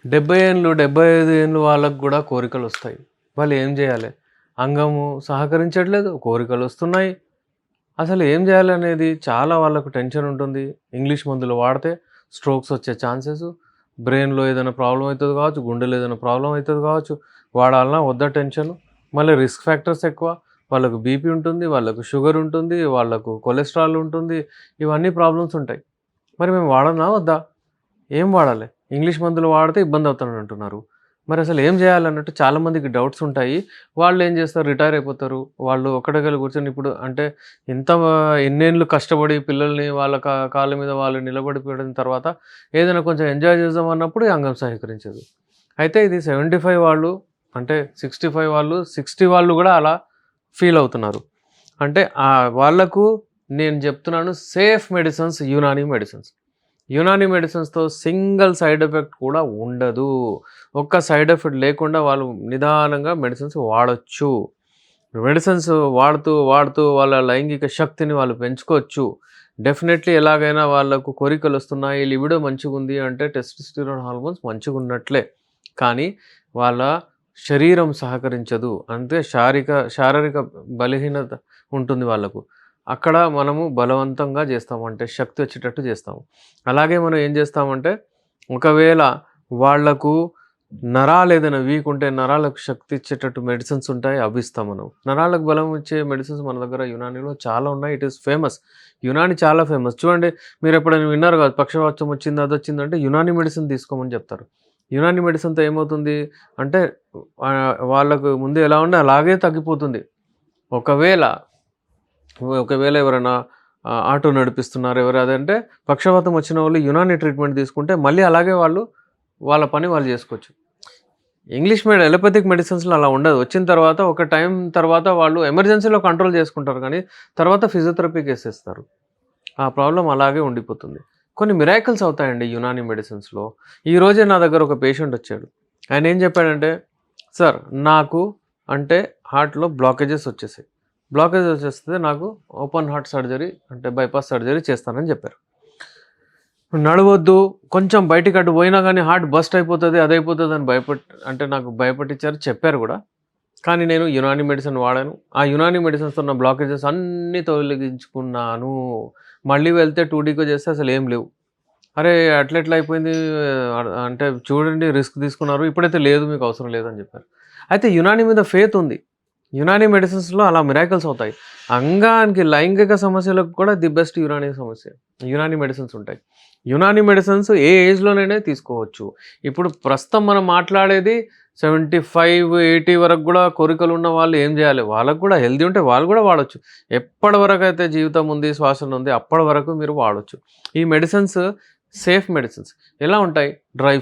70 ఏండ్లు, 75 ఏండ్లు వాళ్ళకి గూడా కోరికలొస్తాయి. వాళ్ళు ఏం జేయాలె? అంగము సహకరించట్లేదు, కోరికలొస్తున్నాయి. అసలు ఏం జేయాలనేది చాలా వాళ్ళకు టెన్షన్ ఉంటుంది. ఇంగ్లీష్ మందులు వాడితే స్ట్రోక్స్ వచ్చే ఛాన్సెసు, బ్రెయిన్‌లో ఏదైనా ప్రాబ్లమ్ అయితది గావచ్చు, గుండెలో ఏదైనా ప్రాబ్లమ్ అయితది గావచ్చు. వాడాలనా వద్దా టెన్షను. మళ్ళీ రిస్క్ ఫ్యాక్టర్స్ ఎక్కువ. వాళ్ళకు బీపీ ఉంటుంది, వాళ్ళకు షుగర్ ఉంటుంది, వాళ్ళకు కొలెస్ట్రాల్ ఉంటుంది. ఇవన్నీ ప్రాబ్లమ్స్ ఉంటాయి. మరి మేము వాడనా వద్దా? ఏం వాడాలి? ఇంగ్లీష్ మందులు వాడితే ఇబ్బందవుతానంటున్నారు. మరసలు ఏం జేయాలన్నట్టు చాలామందికి డౌట్స్ ఉంటాయి. వాళ్ళేం జేస్తారు రిటైర్ అయిపోతారు. వాళ్ళు ఒక్క దగ్గర కూర్చొని ఇప్పుడు అంటే ఇంత ఎన్నేళ్ళు కష్టపడి పిల్లల్ని వాళ్ళ కాళ్ళ మీద వాళ్ళు నిలబడిపోయిన తర్వాత ఏదైనా కొంచెం ఎంజాయ్ చేద్దాం అన్నప్పుడు ఈ అంగం సహకరించదు. అయితే ఇది 75 వాళ్ళు అంటే 65 వాళ్ళు, 60 వాళ్ళు గూడా అలా ఫీల్ అవుతున్నారు. అంటే వాళ్ళకు నేను జెప్తున్నాను safe medicines Unani medicines. Unani మెడిసిన్స్‌తో సింగిల్ సైడ్ ఎఫెక్ట్ కూడా ఉండదు. ఒక్క సైడ్ ఎఫెక్ట్ లేకుండా వాళ్ళు నిదానంగా మెడిసిన్స్ వాడొచ్చు. మెడిసిన్స్ వాడుతూ, వాడుతూ వాళ్ళ లైంగిక శక్తిని వాళ్ళు పెంచుకోవచ్చు. డెఫినెట్‌లీ ఎలాగైనా వాళ్ళకు కోరికలొస్తున్నాయి, లిబిడో మంచిగుంది అంటే టెస్టోస్టెరాన్ హార్మోన్స్ మంచిగున్నట్లే. కానీ వాళ్ళ శరీరం సహకరించదు. అంటే శారీరక బలహీనత ఉంటుంది వాళ్ళకు. అక్కడ మనము బలవంతంగా జేస్తాము. అంటే శక్తి వచ్చేటట్టు జేస్తాము. అలాగే మనం ఏం జేస్తామంటే, ఒకవేళ వాళ్లకు నరాలేదైనా వీక్ ఉంటే నరాలకు శక్తి ఇచ్చేటట్టు మెడిసిన్స్ ఉంటాయి. అవి ఇస్తాం మనం. నరాలకు బలం ఇచ్చే మెడిసిన్స్ మన దగ్గర యునానిలో చాలా ఉన్నాయి. It is famous. యునాని చాలా ఫేమస్. చూడండి మీరెప్పుడైనా విన్నారు కాదు పక్షవాతం వచ్చింది, అదొచ్చిందంటే యునాని మెడిసిన్ తీసుకోమని జెప్తారు. యునాని మెడిసిన్‌తో ఏమవుతుంది అంటే వాళ్ళకు ముందు ఎలా ఉండే అలాగే తగ్గిపోతుంది. ఒకవేళ ఒకవేళ ఎవరైనా ఆటో నడిపిస్తున్నారు అదంటే పక్షవాతం వచ్చిన వాళ్ళు యునాని ట్రీట్మెంట్ తీసుకుంటే మళ్ళీ అలాగే వాళ్ళ పని వాళ్ళు చేసుకోవచ్చు. ఇంగ్లీష్ ఎలోపతిక్ మెడిసిన్స్‌లో అలా ఉండదు. వచ్చిన తర్వాత ఒక టైం తర్వాత వాళ్ళు ఎమర్జెన్సీలో కంట్రోల్ చేసుకుంటారు కానీ తర్వాత ఫిజియోథెరపీకేసేస్తారు. ఆ ప్రాబ్లమ్ అలాగే ఉండిపోతుంది. కొన్ని మిరాకిల్స్ అవుతాయండి యునాని మెడిసిన్స్‌లో. ఈరోజే నా దగ్గర ఒక పేషెంట్ వచ్చాడు. ఆయన ఏం చెప్పాడంటే, "సార్ నాకు అంటే హార్ట్‌లో బ్లాకేజెస్ వచ్చేసాయి. బ్లాకేజ్ వచ్చేస్తే నాకు ఓపెన్ హార్ట్ సర్జరీ అంటే బైపాస్ సర్జరీ చేస్తానని చెప్పారు. నడవద్దు, కొంచెం బయటికి అటు పోయినా కానీ హార్ట్ బస్ట్ అయిపోతుంది, అదైపోతుంది అని అంటే నాకు భయపట్టించారు, చెప్పారు కూడా. కానీ నేను యునాని మెడిసిన్ వాడాను. ఆ యునాని మెడిసిన్స్‌తో ఉన్న బ్లాకేజెస్ అన్నీ తొలగించుకున్నాను. మళ్ళీ వెళ్తే 2Dకో చేస్తే అసలు ఏం లేవు. అరే! అట్లెట్లా అయిపోయింది అంటే చూడండి రిస్క్ తీసుకున్నారు. ఇప్పుడైతే లేదు మీకు అవసరం లేదని చెప్పారు. అయితే యునాని మీద ఫెయిత్ ఉంది. యునాని మెడిసిన్స్‌లో అలా మిరాకిల్స్ అవుతాయి. అంగానికి లైంగిక సమస్యలకు కూడా ది బెస్ట్ యునాని మెడిసిన్స్ ఉంటాయి. యునాని మెడిసిన్స్ ఏ ఏజ్‌లోనైనా తీసుకోవచ్చు. ఇప్పుడు ప్రస్తుతం మనం మాట్లాడేది 75, 80 వరకు కూడా కోరికలున్న వాళ్ళు ఏం చేయాలి? వాళ్ళకి కూడా హెల్తీ ఉంటే వాళ్ళు కూడా వాడొచ్చు. ఎప్పటి వరకైతే జీవితం ఉంది, శ్వాస ఉంది అప్పటి వరకు మీరు వాడొచ్చు. ఈ మెడిసిన్స్ సేఫ్ మెడిసిన్స్. ఎలా ఉంటాయి? డ్రై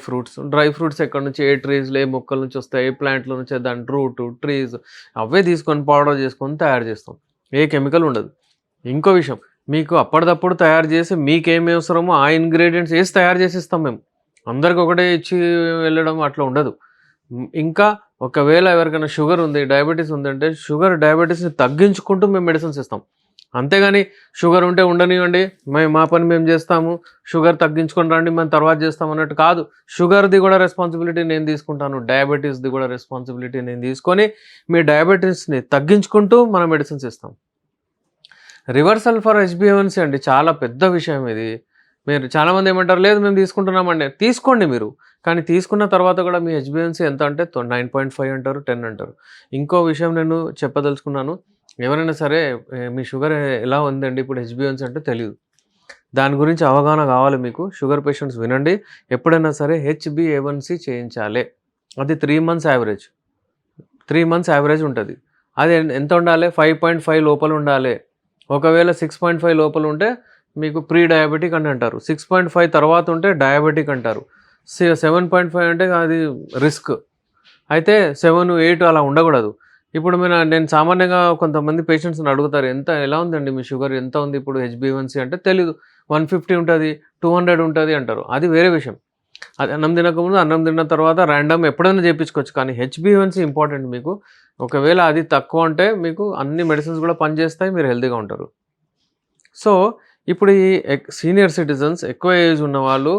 ఫ్రూట్స్ ఎక్కడి నుంచి ఏ ట్రీస్‌లో ఏ మొక్కల నుంచి వస్తాయి, ఏ ప్లాంట్‌లో నుంచి దాని ట్రీస్ అవే తీసుకొని పౌడర్ చేసుకొని తయారు చేస్తాం. ఏ కెమికల్ ఉండదు. ఇంకో విషయం మీకు అప్పటిదప్పుడు తయారు చేసి మీకేమి అవసరమో ఆ ఇంగ్రీడియెంట్స్ ఏసి తయారు చేసి ఇస్తాం మేము. అందరికి ఒకటే ఇచ్చి వెళ్ళడం అట్లా ఉండదు. ఇంకా ఒకవేళ ఎవరికైనా షుగర్ ఉంది, డయాబెటీస్ ఉందంటే డయాబెటీస్‌ని తగ్గించుకుంటూ మేము మెడిసిన్స్ ఇస్తాం. అంతేగాని షుగర్ ఉంటే ఉండనివ్వండి, మా పని మేము చేస్తాము, షుగర్ తగ్గించుకొని రండి మేము తర్వాత చేస్తాం అన్నట్టు కాదు. షుగర్‌ది కూడా రెస్పాన్సిబిలిటీ నేను తీసుకుంటాను. డయాబెటీస్‌ది కూడా రెస్పాన్సిబిలిటీ నేను తీసుకొని మీ డయాబెటీస్‌ని తగ్గించుకుంటూ మనం మెడిసిన్స్ ఇస్తాం. రివర్సల్ ఫర్ హెచ్‌బీ1సీ అండి చాలా పెద్ద విషయం ఇది. మీరు చాలామంది ఏమంటారు, లేదు మేము తీసుకుంటున్నామండి. తీసుకోండి మీరు. కానీ తీసుకున్న తర్వాత కూడా మీ హెచ్‌బీ1సీ ఎంత అంటే 9.5 అంటారు, 10 అంటారు. ఇంకో విషయం నేను చెప్పదలుచుకున్నాను. ఎవరైనా సరే మీ షుగర్ ఎలా ఉందండి ఇప్పుడు హెచ్‌బీ1సీ అంటే తెలీదు. దాని గురించి అవగాహన కావాలి మీకు. షుగర్ పేషెంట్స్ వినండి. ఎప్పుడైనా సరే హెచ్‌బీ1సీ చేయించాలి. అది 3 మంత్స్ యావరేజ్. 3 మంత్స్ యావరేజ్ ఉంటది. అది ఎంత ఉండాలి? 5.5 లోపల ఉండాలి. ఒకవేళ 6.5 లోపల ఉంటే మీకు ప్రీ డయాబెటిక్ అని అంటారు. 6.5 తర్వాత ఉంటే డయాబెటిక్ అంటారు. 7.5 అంటే అది రిస్క్. అయితే 7, 8 అలా ఉండకూడదు. ఇప్పుడు నేను సామాన్యంగా కొంతమంది పేషెంట్స్‌ని అడుగుతారు, ఎలా ఉందండి మీ షుగర్ ఎంత ఉంది ఇప్పుడు హెచ్‌బీ1సీ అంటే తెలీదు. 150 ఉంటది, 200 ఉంటది అంటారు. అది వేరే విషయం. అది అన్నం తినకముందు, అన్నం తిన్న తర్వాత ర్యాండమ్ ఎప్పుడైనా చేపించుకోవచ్చు. కానీ హెచ్‌బీ1సీ ఇంపార్టెంట్ మీకు. ఒకవేళ అది తక్కువ అంటే మీకు అన్ని మెడిసిన్స్ కూడా పనిచేస్తాయి. మీరు హెల్తీగా ఉంటారు. సో, ఇప్పుడు ఈ సీనియర్ సిటిజన్స్ ఎక్కువ ఏజ్ ఉన్నవాళ్ళు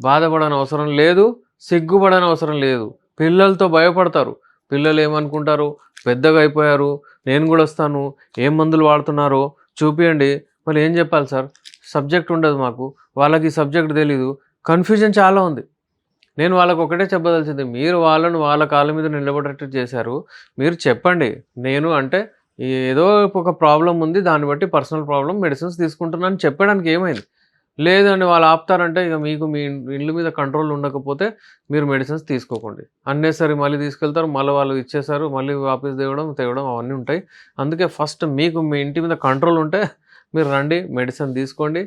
బాధపడనవసరం లేదు. సిగ్గుపడని అవసరం లేదు. పిల్లలతో భయపడతారు. పిల్లలు ఏమనుకుంటారు, పెద్దగా అయిపోయారు, నేను గూడా వస్తాను, ఏం మందులు వాడుతున్నారో చూపియండి. మళ్ళీ ఏం చెప్పాలి సార్? సబ్జెక్ట్ ఉండదు మాకు. వాళ్ళకి సబ్జెక్ట్ తెలీదు. కన్‌ఫ్యూజన్ చాలా ఉంది. నేను వాళ్ళకొకటే చెప్పదలిచింది. మీరు వాళ్ళను వాళ్ళ కాళ్ళ మీద నిలబడేటట్టు చేశారు. మీరు చెప్పండి. నేను అంటే ఏదో ఒక ప్రాబ్లమ్ ఉంది. దాన్ని బట్టి పర్సనల్ ప్రాబ్లమ్ మెడిసిన్స్ తీసుకుంటున్నాను అని చెప్పడానికి ఏమైంది? లేదండి వాళ్ళు ఆపుతారంటే ఇక మీకు మీ ఇల్లు మీద కంట్రోల్ ఉండకపోతే మీరు మెడిసిన్స్ తీసుకోకండి. అన్నెసరీ మళ్ళీ తీసుకెళ్తారు. మళ్ళీ వాళ్ళు ఇచ్చేసారు. మళ్ళీ వాపస్ తేవడం అవన్నీ ఉంటాయి. అందుకే ఫస్ట్ మీకు మీ ఇంటి మీద కంట్రోల్ ఉంటే మీరు రండి. మెడిసిన్ తీసుకోండి.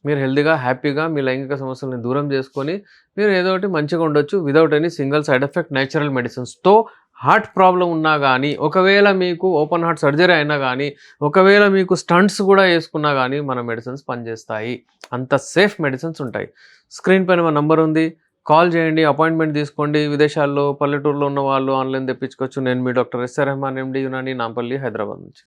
మీరు హెల్తీగా, హ్యాపీగా మీ లైంగిక సమస్యలని దూరం చేసుకొని మీరు ఏదో ఒకటి మంచిగా ఉండొచ్చు. Without any single side effect natural మెడిసిన్స్‌తో. హార్ట్ ప్రాబ్లమ్ ఉన్నా గానీ, ఒకవేళ మీకు ఓపెన్ హార్ట్ సర్జరీ అయినా గానీ, ఒకవేళ మీకు స్టంట్స్ గూడా యేసుకున్నా గానీ మన మెడిసిన్స్ పనిజేస్తాయి. అంత సేఫ్ మెడిసిన్స్ ఉంటాయి. స్క్రీన్ పైన మా నంబర్ ఉంది. కాల్ చేయండి. అపాయింట్‌మెంట్ తీసుకోండి. విదేశాల్లో, పల్లెటూరులో ఉన్న వాళ్ళు ఆన్‌లైన్ తెప్పించుకోవచ్చు. నేను మీ doctor SR Rehman MD Unani Nampally Hyderabad నుంచి.